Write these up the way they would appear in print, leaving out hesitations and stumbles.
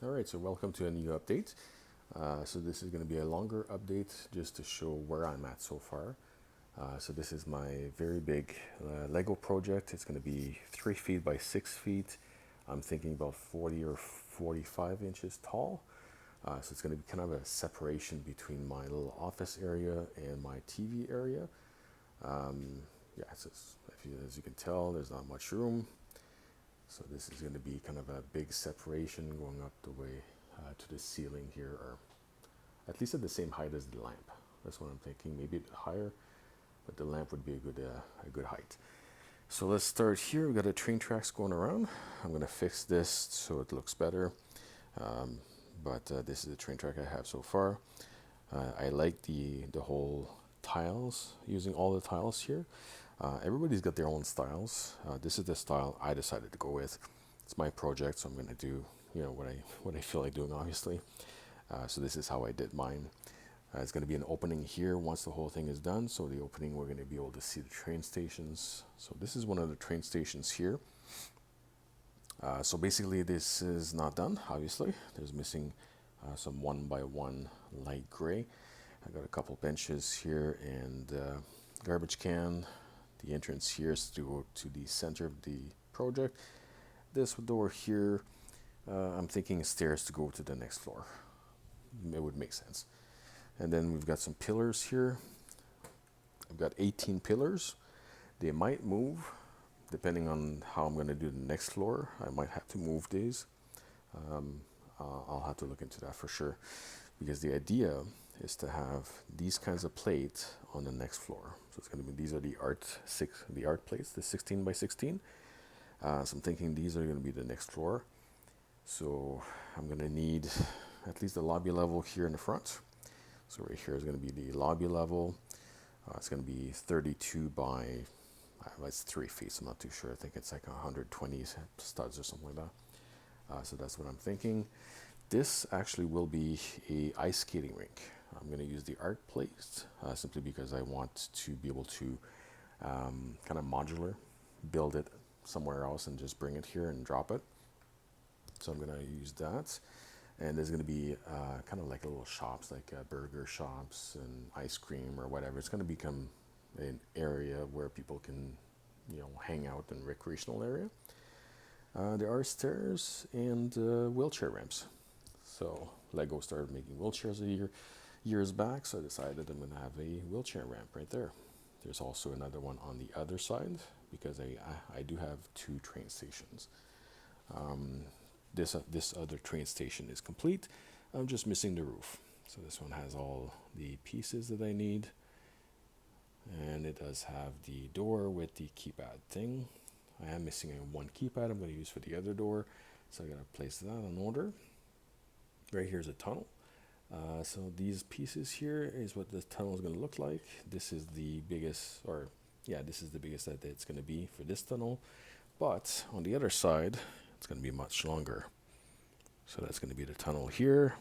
All right, so welcome to a new update. So this is going to be a longer update just to show where I'm at so far. So this is my very big Lego project. It's going to be 3 feet by 6 feet. I'm thinking about 40 or 45 inches tall. So it's going to be kind of a separation between my little office area and my TV area. Yeah, as you can tell, there's not much room. So this is going to be kind of a big separation going up the way to the ceiling here, or at least at the same height as the lamp. That's what I'm thinking. Maybe a bit higher, but the lamp would be a good height. So let's start here. We've got the train tracks going around. I'm going to fix this so it looks better. Um, but this is the train track I have so far. I like the whole tiles, using all the tiles here. Everybody's got their own styles. This is the style I decided to go with. It's my project, so I'm going to do what I feel like doing, obviously. So this is how I did mine. It's going to be an opening here once the whole thing is done. So the opening, we're going to be able to see the train stations. So this is one of the train stations here. So basically, this is not done. Obviously, there's missing some 1 by 1 light gray. I got a couple benches here and garbage can. The entrance here is to go to the center of the project. This door here, I'm thinking stairs to go to the next floor. It would make sense. And then we've got some pillars here. I've got 18 pillars. They might move depending on how I'm going to do the next floor. I might have to move these. Um, I'll have to look into that for sure, because the idea is to have these kinds of plates on the next floor. So it's going to be, these are the art plates, the 16 by 16. So I'm thinking these are going to be the next floor. So I'm going to need at least the lobby level here in the front. So right here is going to be the lobby level. It's going to be 32 by, it's 3 feet, so I'm not too sure. I think it's like 120 studs or something like that. So that's what I'm thinking. This actually will be a ice skating rink. I'm going to use the art plates simply because I want to be able to kind of modular build it somewhere else and just bring it here and drop it. So I'm going to use that. And there's going to be kind of like little shops, like burger shops and ice cream or whatever. It's going to become an area where people can, hang out, and recreational area. There are stairs and wheelchair ramps. So Lego started making wheelchairs years back, so I decided I'm going to have a wheelchair ramp right there. There's also another one on the other side because I do have 2 train stations. Um, this other train station is complete. I'm just missing the roof. So this one has all the pieces that I need. And it does have the door with the keypad thing. I am missing one keypad I'm going to use for the other door. So I got to place that in order. Right here's a tunnel. So these pieces here is what the tunnel is going to look like. This is the biggest, this is the biggest that it's going to be for this tunnel. But on the other side, it's going to be much longer. So that's going to be the tunnel here.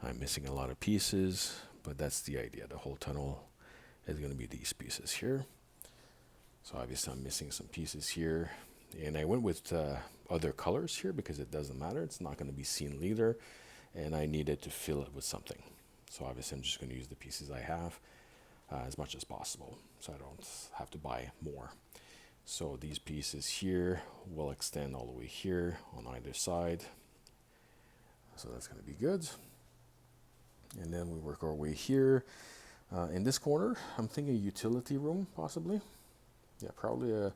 I'm missing a lot of pieces, but that's the idea. The whole tunnel is going to be these pieces here. So obviously I'm missing some pieces here. And I went with other colors here because it doesn't matter. It's not going to be seen later. And I needed to fill it with something. So obviously I'm just going to use the pieces I have as much as possible, so I don't have to buy more. So these pieces here will extend all the way here on either side. So that's going to be good. And then we work our way here. In this corner, I'm thinking a utility room, possibly. Yeah, probably a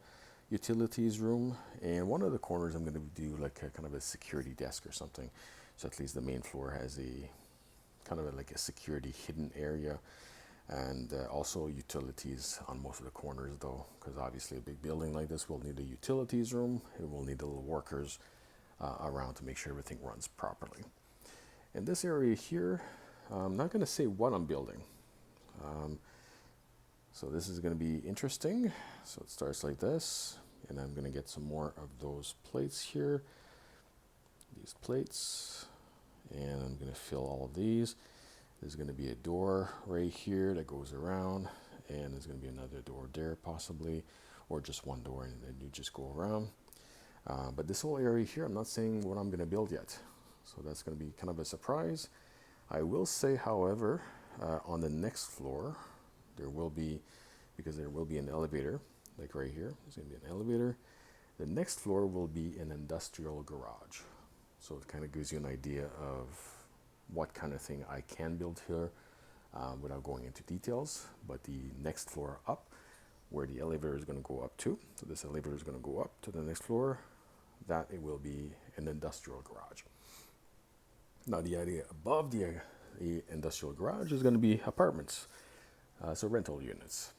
utilities room. And one of the corners, I'm going to do like a kind of a security desk or something. So at least the main floor has a kind of like a security hidden area. And also utilities on most of the corners, though, because obviously a big building like this will need a utilities room. It will need the little workers around to make sure everything runs properly. In this area here, I'm not going to say what I'm building. So this is going to be interesting. So it starts like this, and I'm going to get some more of those plates here. These plates, and I'm going to fill all of these. There's going to be a door right here that goes around, and there's going to be another door there possibly, or just one door, and then you just go around. But this whole area here, I'm not saying what I'm going to build yet. So that's going to be kind of a surprise. I will say, however, on the next floor, there will be, because there will be an elevator, like right here, there's going to be an elevator. The next floor will be an industrial garage. So it kind of gives you an idea of what kind of thing I can build here without going into details. But the next floor up, where the elevator is going to go up to, so this elevator is going to go up to the next floor, that it will be an industrial garage. Now the idea above the industrial garage is going to be apartments, so rental units.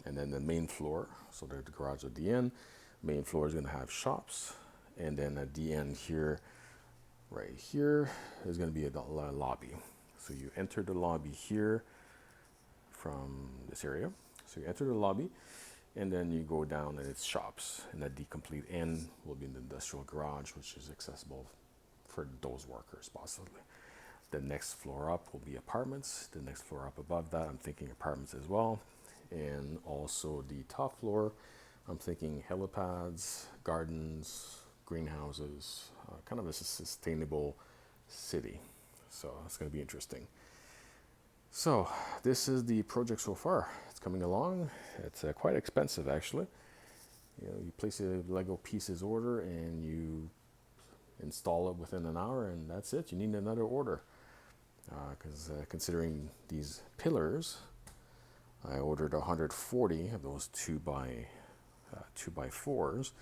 And then the main floor, so there's the garage at the end, main floor is going to have shops, and then at the end here, right here, is going to be a lobby. So you enter the lobby here from this area. So you enter the lobby, and then you go down and it's shops, and at the complete end will be an industrial garage, which is accessible for those workers possibly. The next floor up will be apartments. The next floor up above that, I'm thinking apartments as well. And also the top floor, I'm thinking helipads, gardens, greenhouses, kind of a sustainable city. So it's going to be interesting. So this is the project so far. It's coming along. It's quite expensive actually. You place a Lego pieces order and you install it within an hour, and that's it. You need another order because considering these pillars, I ordered 140 of those 2x4s,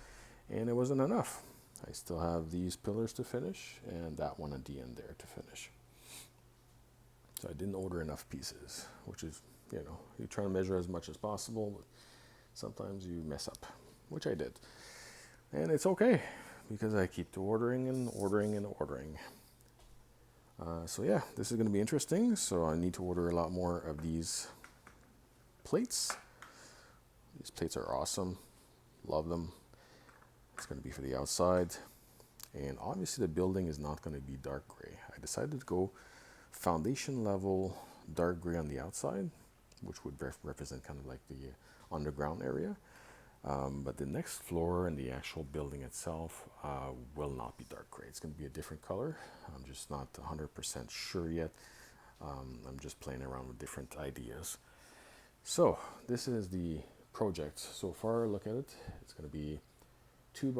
and it wasn't enough. I still have these pillars to finish and that one at the end there to finish. So I didn't order enough pieces, which is, you try to measure as much as possible, but sometimes you mess up, which I did. And it's okay, because I keep ordering and ordering and ordering. So yeah, this is going to be interesting. So I need to order a lot more of these plates. These plates are awesome. Love them. It's going to be for the outside. And obviously the building is not going to be dark gray. I decided to go foundation level dark gray on the outside, which would represent kind of like the underground area. But the next floor and the actual building itself will not be dark gray. It's going to be a different color. I'm just not 100% sure yet. I'm just playing around with different ideas. So this is the project so far. Look at it. It's going to be 3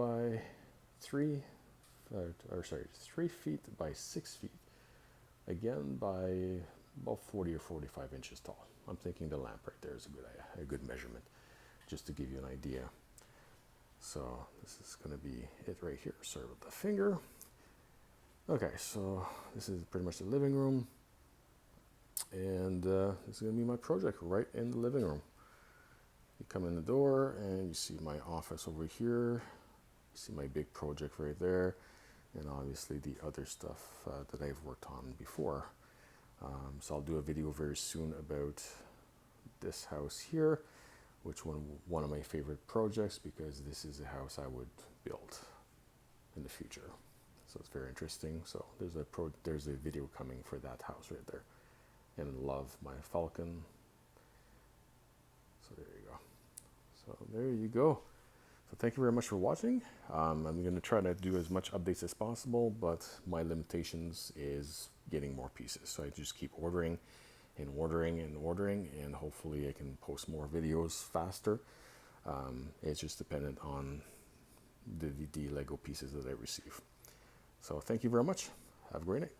feet by 6 feet. Again, by about 40 or 45 inches tall. I'm thinking the lamp right there is a good measurement, just to give you an idea. So this is going to be it right here. Sorry with the finger. Okay, so this is pretty much the living room, and this is going to be my project right in the living room. You come in the door and you see my office over here. You see my big project right there, and obviously the other stuff that I've worked on before. So I'll do a video very soon about this house here, which one of my favorite projects, because this is a house I would build in the future. So it's very interesting. So there's a video coming for that house right there. And love my falcon. So there you go. So there you go. So thank you very much for watching. I'm going to try to do as much updates as possible, but my limitations is getting more pieces. So I just keep ordering and ordering and ordering, and hopefully I can post more videos faster. It's just dependent on the Lego pieces that I receive. So thank you very much. Have a great night.